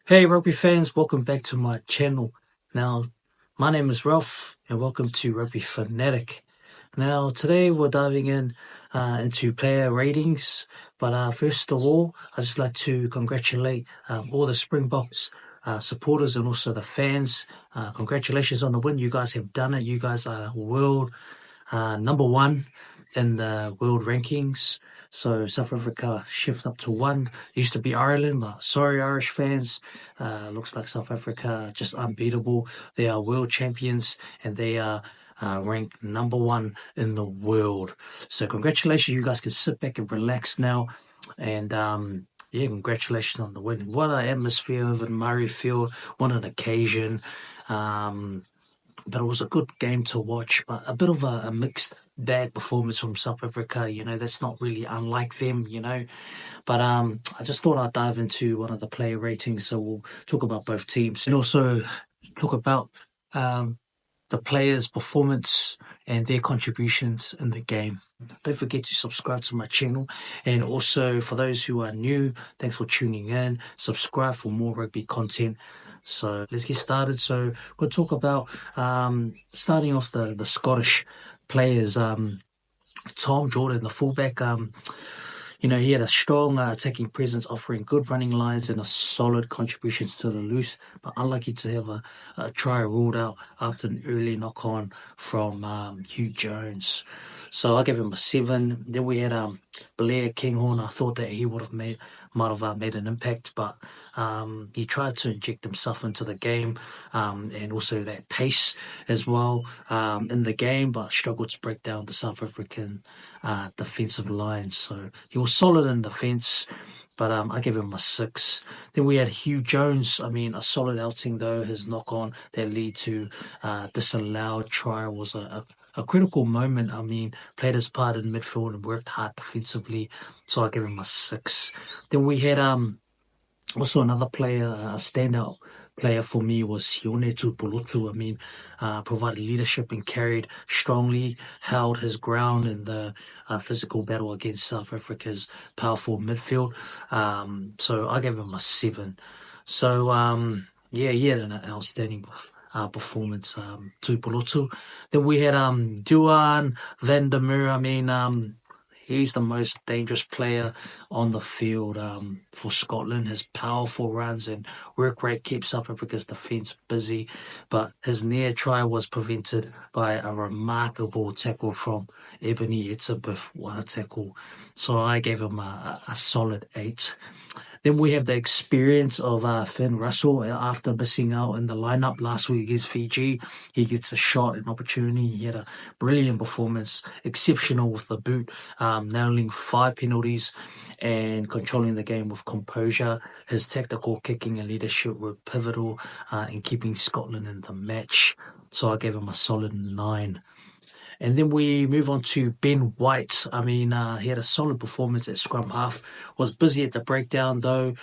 Hey rugby fans, welcome back to my channel. Now, my name is Ralph and welcome to Rugby Fanatic. Now, today we're diving into player ratings, but first of all, I'd just like to congratulate all the Springboks supporters and also the fans. Congratulations on the win. You guys have done it. You guys are world number one in the world rankings. So South Africa shift up to one. Used to be Ireland. Sorry, Irish fans. Looks like South Africa just unbeatable. They are world champions and they are ranked number one in the world. So congratulations. You guys can sit back and relax now. And yeah, congratulations on the win. What an atmosphere over in Murrayfield. What an occasion. But it was a good game to watch, but a bit of a mixed bag performance from South Africa. That's not really unlike them. But I just thought I'd dive into one of the player ratings, so we'll talk about both teams and also talk about the players' performance and their contributions in the game. Don't forget to subscribe to my channel, and also for those who are new, thanks for tuning in. Subscribe for more rugby content. So let's get started. So we'll talk about starting off the Scottish players. Tom Jordan, the fullback, he had a strong attacking presence, offering good running lines and a solid contributions to the loose, but unlucky to have a try ruled out after an early knock-on from Hugh Jones. So I gave him a 7. Then we had Blair Kinghorn. I thought that he might have made an impact, but he tried to inject himself into the game and also that pace as well in the game, but struggled to break down the South African defensive line. So he was solid in defense, but I gave him a 6. Then we had Hugh Jones. A solid outing though. His knock-on that lead to disallowed try was a critical moment. Played his part in midfield and worked hard defensively, so I gave him a 6. Then we had also another player, a standout player for me was Sione Tuipulotu. Provided leadership and carried strongly, held his ground in the physical battle against South Africa's powerful midfield. So I gave him a 7. So yeah, he had an outstanding performance, Tuipulotu. Then we had Duan van der Merwe. He's the most dangerous player on the field for Scotland. His powerful runs and work rate keeps South Africa's defence busy, but his near try was prevented by a remarkable tackle from Ebony Etzebeth. What a tackle. So I gave him a solid 8. Then we have the experience of Finn Russell after missing out in the lineup last week against Fiji. He gets a shot, an opportunity. He had a brilliant performance, exceptional with the boot, nailing 5 penalties and controlling the game with composure. His tactical kicking and leadership were pivotal in keeping Scotland in the match. So I gave him a solid 9. And then we move on to Ben White. He had a solid performance at scrum half. Was busy at the breakdown though.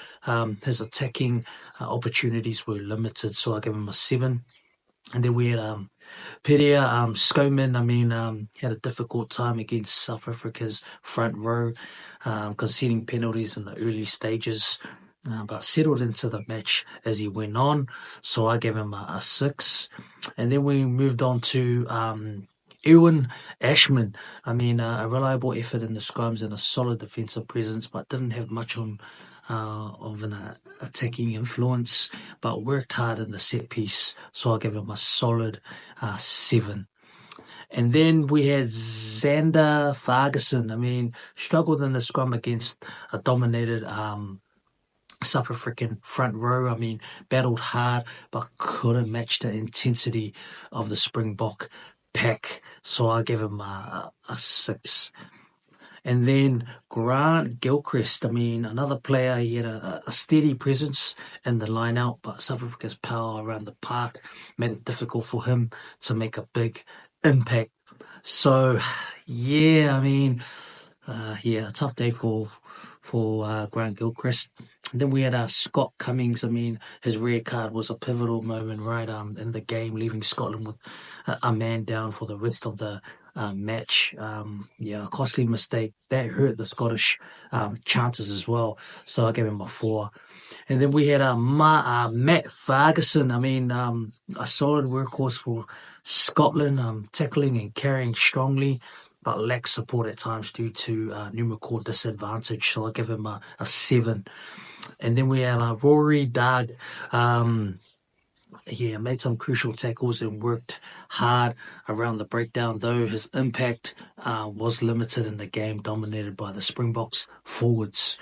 His attacking opportunities were limited, so I gave him a 7. And then we had Peria Skoman. He had a difficult time against South Africa's front row, conceding penalties in the early stages. But settled into the match as he went on, so I gave him a 6. And then we moved on to Ewan Ashman. A reliable effort in the scrums and a solid defensive presence, but didn't have much of an attacking influence, but worked hard in the set piece, so I'll give him a solid 7. And then we had Xander Ferguson. Struggled in the scrum against a dominated South African front row. Battled hard, but couldn't match the intensity of the Springbok pack, so I gave him a 6. And then Grant Gilchrist, another player. He had a steady presence in the line out, but South Africa's power around the park made it difficult for him to make a big impact. So yeah, a tough day for Grant Gilchrist. And then we had Scott Cummings. His red card was a pivotal moment, right, in the game, leaving Scotland with a man down for the rest of the match. A costly mistake that hurt the Scottish chances as well. So I gave him a 4. And then we had Matt Ferguson. I mean, a solid workhorse for Scotland, tackling and carrying strongly, but lacks support at times due to numerical disadvantage. So I'll give him a 7. And then we have Rory Darg. Made some crucial tackles and worked hard around the breakdown, though his impact was limited in the game dominated by the Springboks forwards.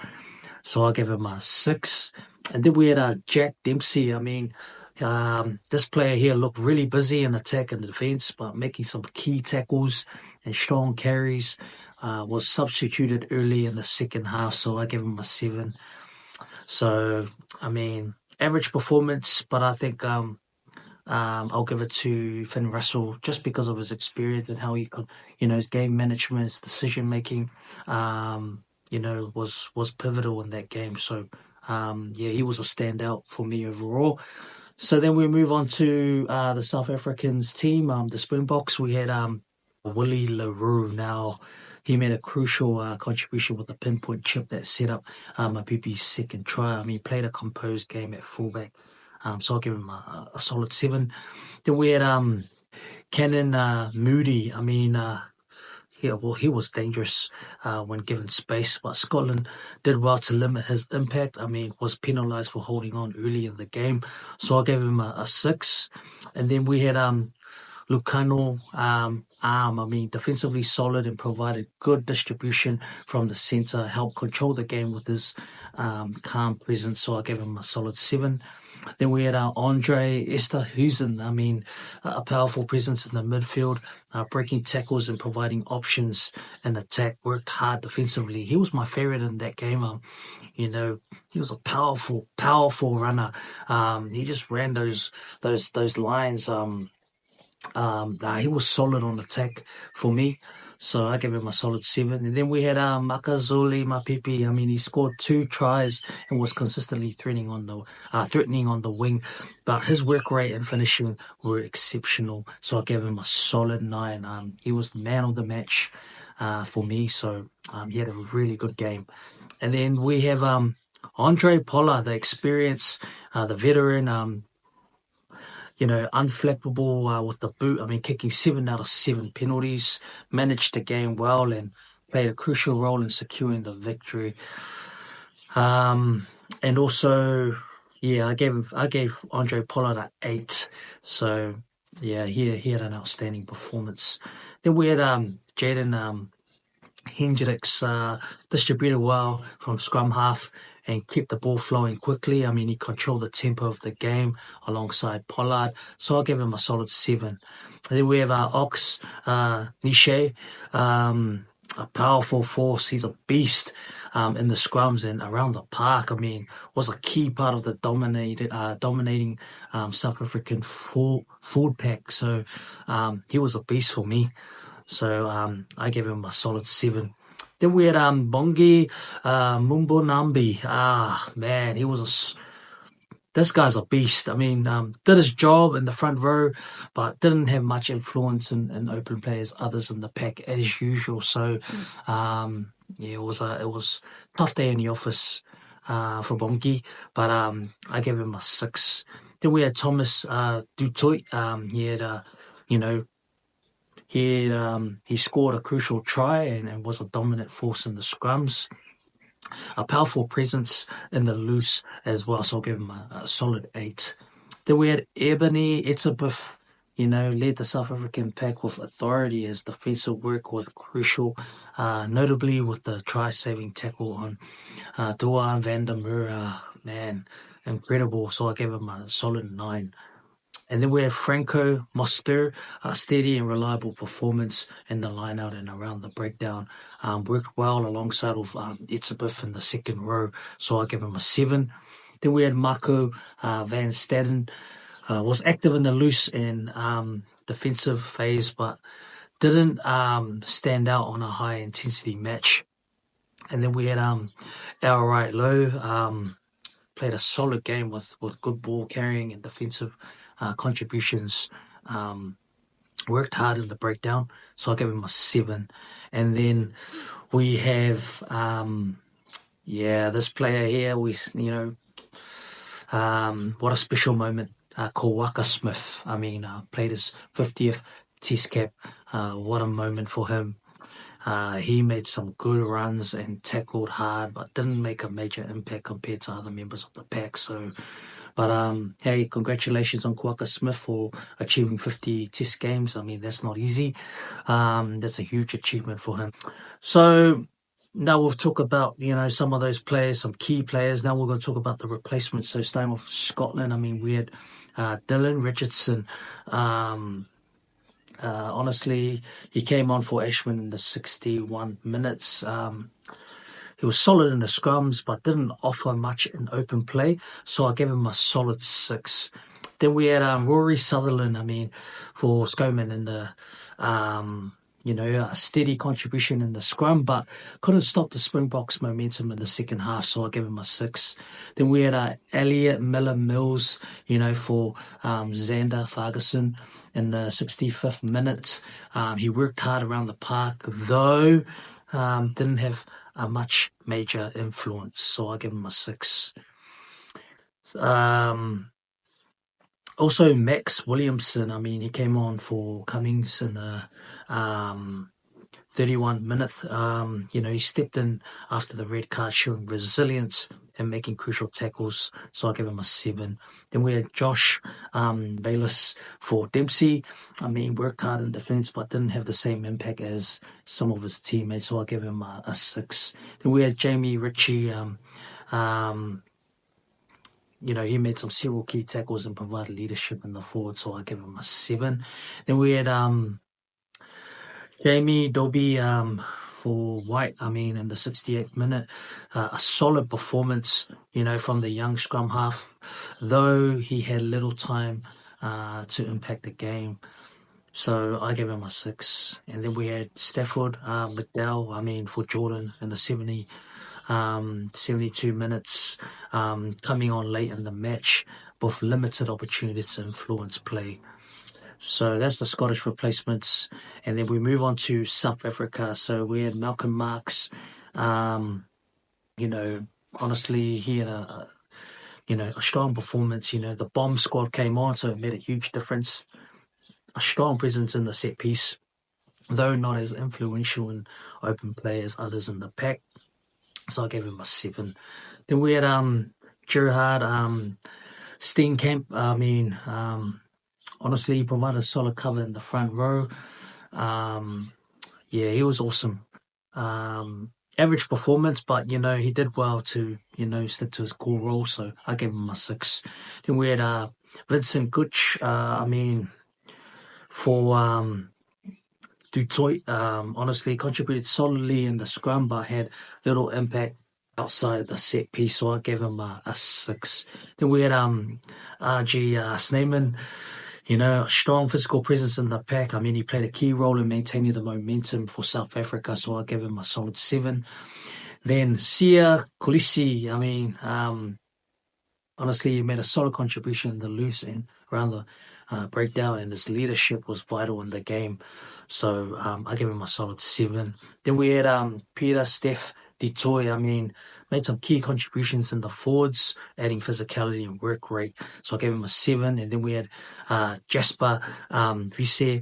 So I gave him a 6. And then we had Jack Dempsey. I mean, this player here looked really busy in attack and defense, but making some key tackles and strong carries. Was substituted early in the second half, so I gave him a 7. So, I mean, average performance, but I think I'll give it to Finn Russell just because of his experience and how he could, his game management, his decision making, was pivotal in that game. So, he was a standout for me overall. So then we move on to the South Africans team, the Springboks. We had Willie le Roux. Now, he made a crucial contribution with a pinpoint chip that set up Mapipi's second try. I mean, he played a composed game at fullback. So I'll give him a solid 7. Then we had Cannon Moody. I mean, he was dangerous when given space, but Scotland did well to limit his impact. I mean, was penalised for holding on early in the game. So I gave him a 6. And then we had Lukhanyo I mean, defensively solid and provided good distribution from the centre, helped control the game with his calm presence. So I gave him a solid 7. Then we had Andre Esterhuizen. I mean, a powerful presence in the midfield, breaking tackles and providing options in attack. Worked hard defensively. He was my favourite in that game. He was a powerful runner. He just ran those lines. He was solid on attack for me. So I gave him a solid 7. And then we had Makazole Mapipi. I mean, he scored 2 tries and was consistently threatening on the wing. But his work rate and finishing were exceptional. So I gave him a solid 9. He was the man of the match for me. So he had a really good game. And then we have Andre Pollard, the experience, the veteran, unflappable with the boot. I mean, kicking 7 out of 7 penalties, managed the game well and played a crucial role in securing the victory. And also, I gave Andre Pollard an 8. So, he had an outstanding performance. Then we had Jaden Hendricks distributed well from scrum half and kept the ball flowing quickly. I mean, he controlled the tempo of the game alongside Pollard. So I'll give him a solid 7. And then we have Ox Niche, a powerful force. He's a beast in the scrums and around the park. I mean, was a key part of the dominating South African forward pack. So he was a beast for me. So I gave him a solid 7. Then we had Bongi Mumbonambi. Man, this guy's a beast. I mean, did his job in the front row, but didn't have much influence in open play as others in the pack as usual. So, it was a tough day in the office for Bongi, but I gave him a 6. Then we had Thomas du Toit. He scored a crucial try and was a dominant force in the scrums. A powerful presence in the loose as well, so I'll give him a solid 8. Then we had Ebony Etzebeth, led the South African pack with authority. His defensive work was crucial, notably with the try-saving tackle on Duan van der Merwe. Man, incredible. So I gave him a solid 9. And then we have Franco Moster, steady and reliable performance in the line-out and around the breakdown. Worked well alongside of Etzebeth in the second row, so I'll give him a 7. Then we had Marco van Staden, was active in the loose and defensive phase, but didn't stand out on a high-intensity match. And then we had Al Wright Low, played a solid game with good ball carrying and defensive contributions, worked hard in the breakdown, so I'll give him a 7. And then we have this player here, What a special moment. Kawaka Smith, played his 50th Test cap. What a moment for him. He made some good runs and tackled hard, but didn't make a major impact compared to other members of the pack. Hey, congratulations on Kawaka Smith for achieving 50 Test games. That's not easy. That's a huge achievement for him. So now we'll talk about, some of those players, some key players. Now we're going to talk about the replacements. So starting off Scotland, we had Dylan Richardson. Honestly, he came on for Ashwin in the 61 minutes. He was solid in the scrums, but didn't offer much in open play. So I gave him a solid 6. Then we had Rory Sutherland, for Skoman in the, a steady contribution in the scrum, but couldn't stop the Springboks' momentum in the second half, so I gave him a 6. Then we had Elliot Miller-Mills, for Xander Ferguson in the 65th minute. He worked hard around the park, though didn't have a much major influence, so I give him a 6. Also, Max Williamson, he came on for Cummings in the 31 minutes. He stepped in after the red card, showing resilience and making crucial tackles, so I give him a 7. Then we had Josh Bayliss for Dempsey. Worked hard in defence, but didn't have the same impact as some of his teammates, so I give him a 6. Then we had Jamie Ritchie. He made some several key tackles and provided leadership in the forward, so I give him a 7. Then we had Jamie Dobie for White, in the 68th minute. A solid performance, from the young scrum half, though he had little time to impact the game. So I gave him a 6. And then we had Stafford McDowell, for Jordan in the 72 minutes, coming on late in the match with limited opportunities to influence play. So that's the Scottish replacements. And then we move on to South Africa. So we had Malcolm Marx. Honestly, he had a strong performance. The bomb squad came on, so it made a huge difference. A strong presence in the set piece, though not as influential in open play as others in the pack. So I gave him a 7. Then we had Gerhard Steenkamp. Honestly, he provided a solid cover in the front row. He was awesome. Average performance, but, he did well to, stick to his core role, so I gave him a 6. Then we had Vincent Gooch, for Du Toit. Honestly, contributed solidly in the scrum, but had little impact outside the set piece, so I gave him a 6. Then we had R.G. Snyman. A strong physical presence in the pack. He played a key role in maintaining the momentum for South Africa, so I gave him a solid 7. Then Siya Kolisi, honestly, he made a solid contribution in the loose end around the breakdown, and his leadership was vital in the game. So I gave him a solid 7. Then we had Peter Steph du Toit, made some key contributions in the forwards, adding physicality and work rate. So I gave him a 7. And then we had Jasper Vise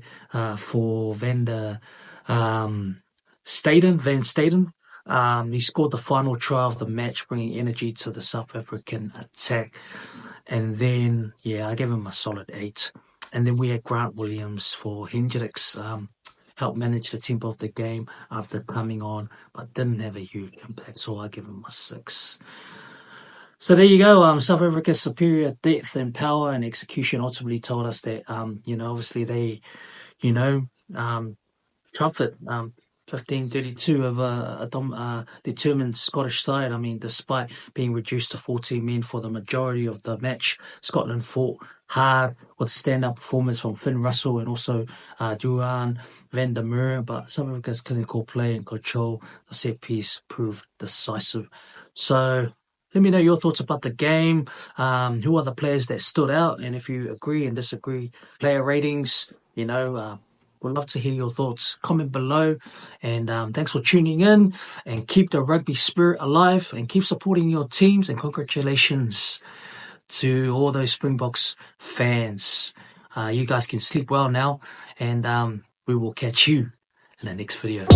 for Van Staden. He scored the final try of the match, bringing energy to the South African attack. And then, I gave him a solid 8. And then we had Grant Williams for Hendricks. Helped manage the tempo of the game after coming on, but didn't have a huge impact, so I give him a 6. So there you go. South Africa's superior depth and power and execution ultimately told us that, obviously they, trumped 15-32 of a determined Scottish side. Despite being reduced to 14 men for the majority of the match, Scotland fought hard with standout performance from Finn Russell and also Duran van der Merwe, but South Africa's clinical play and control the set piece proved decisive. So let me know your thoughts about the game. Who are the players that stood out? And if you agree and disagree, player ratings, we'd love to hear your thoughts. Comment below. And thanks for tuning in. And keep the rugby spirit alive. And keep supporting your teams. And congratulations to all those Springboks fans. You guys can sleep well now, and we will catch you in the next video.